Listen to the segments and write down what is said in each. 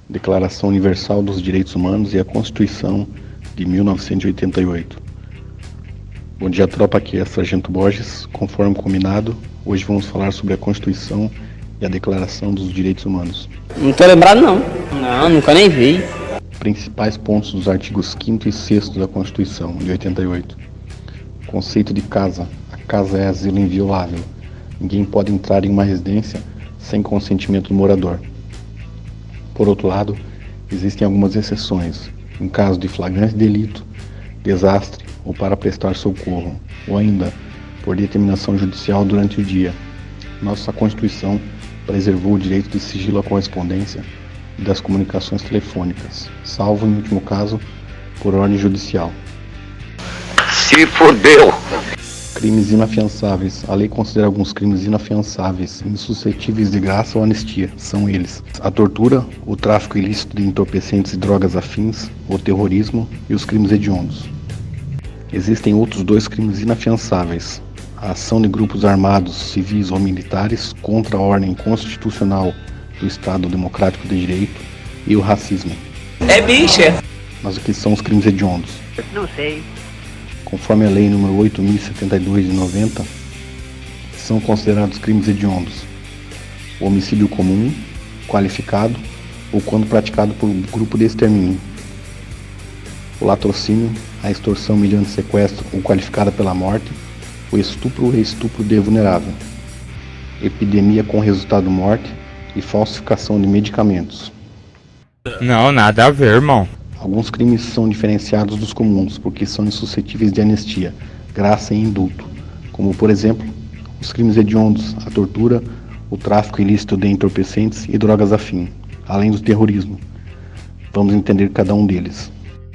Declaração Universal dos Direitos Humanos e a Constituição de 1988. Bom dia, tropa, aqui é Sargento Borges. Conforme combinado, hoje vamos falar sobre a Constituição e a Declaração dos Direitos Humanos. Não tô lembrado não. Não, nunca nem vi. Principais pontos dos artigos 5º e 6º da Constituição de 88. Conceito de casa. A casa é asilo inviolável. Ninguém pode entrar em uma residência sem consentimento do morador. Por outro lado, existem algumas exceções, em caso de flagrante delito, desastre ou para prestar socorro, ou ainda por determinação judicial durante o dia. Nossa Constituição preservou o direito de sigilo à correspondência e das comunicações telefônicas, salvo, em último caso, por ordem judicial. Se fodeu! Crimes inafiançáveis. A lei considera alguns crimes inafiançáveis, insuscetíveis de graça ou anistia. São eles: a tortura, o tráfico ilícito de entorpecentes e drogas afins, o terrorismo e os crimes hediondos. Existem outros dois crimes inafiançáveis: a ação de grupos armados, civis ou militares contra a ordem constitucional do Estado Democrático de Direito e o racismo. É bicha. Mas o que são os crimes hediondos? Não sei. Conforme a Lei nº 8.072 de 90, são considerados crimes hediondos o homicídio comum, qualificado ou quando praticado por grupo de extermínio, o latrocínio, a extorsão mediante sequestro ou qualificada pela morte, o estupro e estupro de vulnerável, epidemia com resultado morte e falsificação de medicamentos. Não, nada a ver, irmão. Alguns crimes são diferenciados dos comuns porque são insuscetíveis de anistia, graça e indulto, como, por exemplo, os crimes hediondos, a tortura, o tráfico ilícito de entorpecentes e drogas afins, além do terrorismo. Vamos entender cada um deles.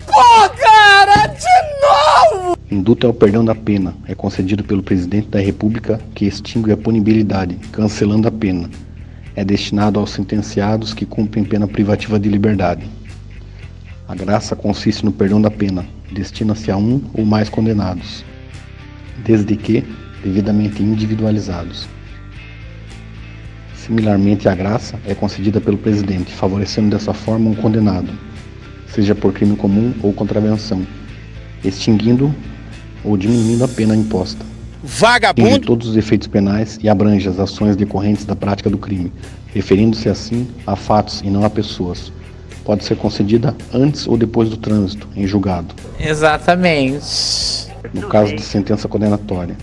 Pô, cara, de novo! Indulto é o perdão da pena, é concedido pelo Presidente da República que extingue a punibilidade, cancelando a pena. É destinado aos sentenciados que cumprem pena privativa de liberdade. A graça consiste no perdão da pena, destina-se a um ou mais condenados, desde que devidamente individualizados. Similarmente, a graça é concedida pelo presidente, favorecendo dessa forma um condenado, seja por crime comum ou contravenção, extinguindo ou diminuindo a pena imposta. Vagabundo! Inclui todos os efeitos penais e abrange as ações decorrentes da prática do crime, referindo-se assim a fatos e não a pessoas. Pode ser concedida antes ou depois do trânsito, em julgado. Exatamente. No caso de sentença condenatória,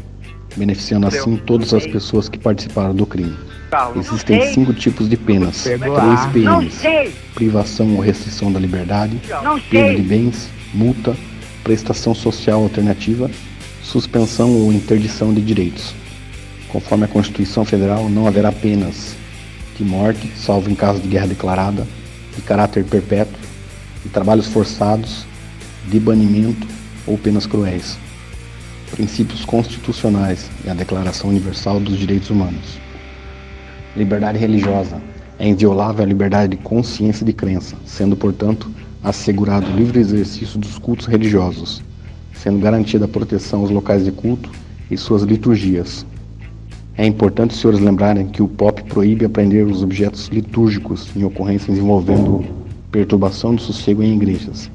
beneficiando assim todas as pessoas que participaram do crime. Existem 5 tipos de penas: 3 PMs, privação ou restrição da liberdade, perda de bens, multa, prestação social alternativa, suspensão ou interdição de direitos. Conforme a Constituição Federal, não haverá penas de morte, salvo em caso de guerra declarada, de caráter perpétuo, de trabalhos forçados, de banimento ou penas cruéis. Princípios constitucionais e a Declaração Universal dos Direitos Humanos. Liberdade religiosa. É inviolável a liberdade de consciência e de crença, sendo, portanto, assegurado o livre exercício dos cultos religiosos, sendo garantida a proteção aos locais de culto e suas liturgias. É importante os senhores lembrarem que o POP proíbe apreender os objetos litúrgicos em ocorrências envolvendo perturbação do sossego em igrejas.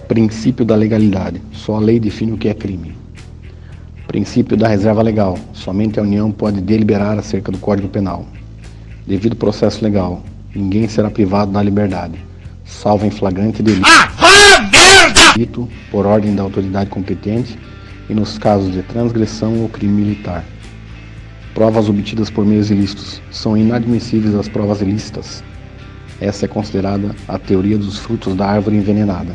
Princípio da legalidade. Só a lei define o que é crime. Princípio da reserva legal. Somente a União pode deliberar acerca do Código Penal. Devido processo legal, ninguém será privado da liberdade, salvo em flagrante delito. Delito por ordem da autoridade competente e nos casos de transgressão ou crime militar. Provas obtidas por meios ilícitos. São inadmissíveis as provas ilícitas. Essa é considerada a teoria dos frutos da árvore envenenada.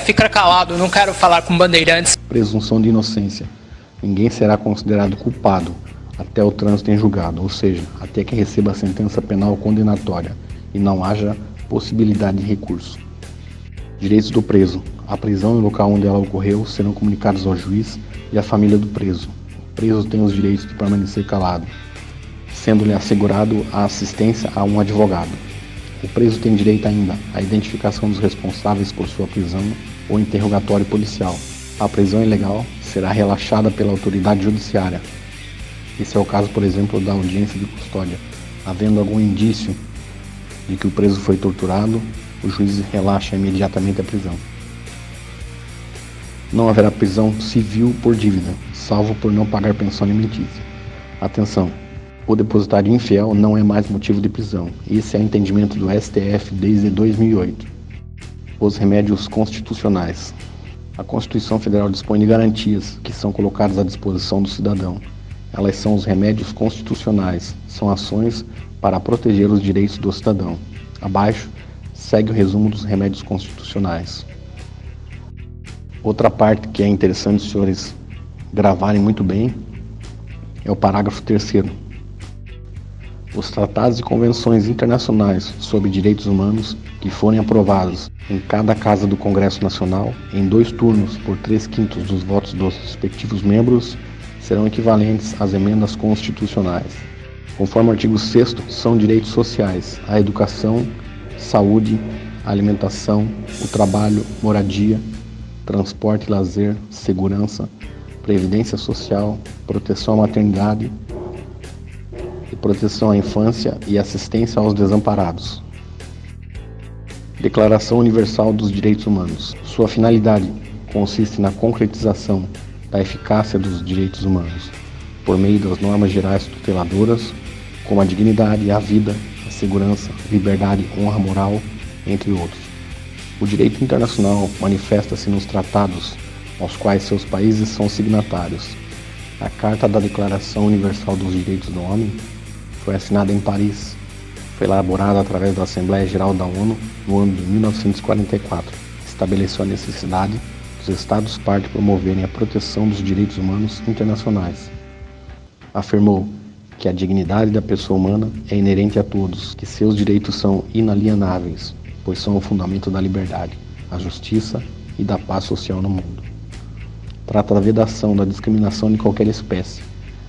Fica calado, não quero falar com bandeirantes. Presunção de inocência. Ninguém será considerado culpado até o trânsito em julgado, ou seja, até que receba a sentença penal condenatória e não haja possibilidade de recurso. Direitos do preso. A prisão e o local onde ela ocorreu serão comunicados ao juiz e à família do preso. O preso tem os direitos de permanecer calado, sendo-lhe assegurado a assistência a um advogado. O preso tem direito ainda à identificação dos responsáveis por sua prisão ou interrogatório policial. A prisão ilegal será relaxada pela autoridade judiciária. Esse é o caso, por exemplo, da audiência de custódia. Havendo algum indício de que o preso foi torturado, o juiz relaxa imediatamente a prisão. Não haverá prisão civil por dívida, salvo por não pagar pensão alimentícia. Atenção! O depositário infiel não é mais motivo de prisão. Esse é o entendimento do STF desde 2008. Os remédios constitucionais. A Constituição Federal dispõe de garantias que são colocadas à disposição do cidadão. Elas são os remédios constitucionais, são ações para proteger os direitos do cidadão. Abaixo, segue o resumo dos remédios constitucionais. Outra parte que é interessante os senhores gravarem muito bem é o parágrafo 3º. Os tratados e convenções internacionais sobre direitos humanos que forem aprovados em cada casa do Congresso Nacional, em 2 turnos por 3/5 dos votos dos respectivos membros, serão equivalentes às emendas constitucionais. Conforme o artigo 6º, são direitos sociais: a educação, saúde, a alimentação, o trabalho, moradia, transporte e lazer, segurança, previdência social, proteção à maternidade, proteção à infância e assistência aos desamparados. Declaração Universal dos Direitos Humanos. Sua finalidade consiste na concretização da eficácia dos direitos humanos, por meio das normas gerais tuteladoras, como a dignidade, a vida, a segurança, liberdade, honra moral, entre outros. O direito internacional manifesta-se nos tratados aos quais seus países são signatários. A Carta da Declaração Universal dos Direitos do Homem foi assinada em Paris. Foi elaborada através da Assembleia Geral da ONU no ano de 1944. Estabeleceu a necessidade dos Estados-partes promoverem a proteção dos direitos humanos internacionais. Afirmou que a dignidade da pessoa humana é inerente a todos, que seus direitos são inalienáveis, pois são o fundamento da liberdade, a justiça e da paz social no mundo. Trata da vedação da discriminação de qualquer espécie,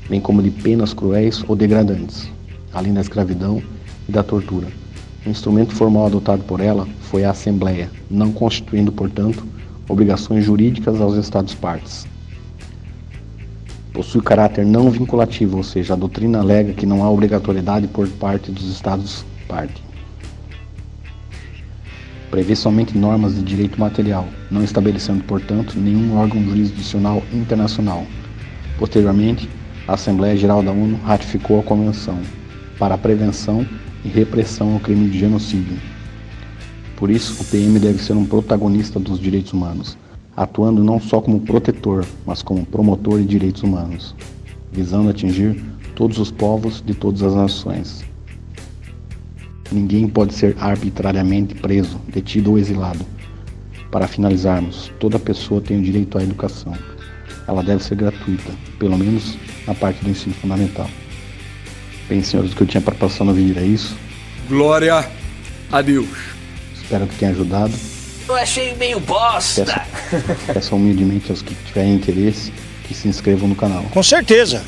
bem como de penas cruéis ou degradantes, além da escravidão e da tortura. O instrumento formal adotado por ela foi a Assembleia, não constituindo, portanto, obrigações jurídicas aos Estados-partes. Possui caráter não vinculativo, ou seja, a doutrina alega que não há obrigatoriedade por parte dos Estados-partes. Prevê somente normas de direito material, não estabelecendo, portanto, nenhum órgão jurisdicional internacional. Posteriormente, a Assembleia Geral da ONU ratificou a Convenção para a Prevenção e Repressão ao Crime de Genocídio. Por isso, o PM deve ser um protagonista dos direitos humanos, atuando não só como protetor, mas como promotor de direitos humanos, visando atingir todos os povos de todas as nações. Ninguém pode ser arbitrariamente preso, detido ou exilado. Para finalizarmos, toda pessoa tem o direito à educação. Ela deve ser gratuita, pelo menos na parte do ensino fundamental. Bem, senhores, o que eu tinha para passar no vídeo é isso. Glória a Deus. Espero que tenha ajudado. Eu achei meio bosta. Peço humildemente aos que tiverem interesse que se inscrevam no canal. Com certeza.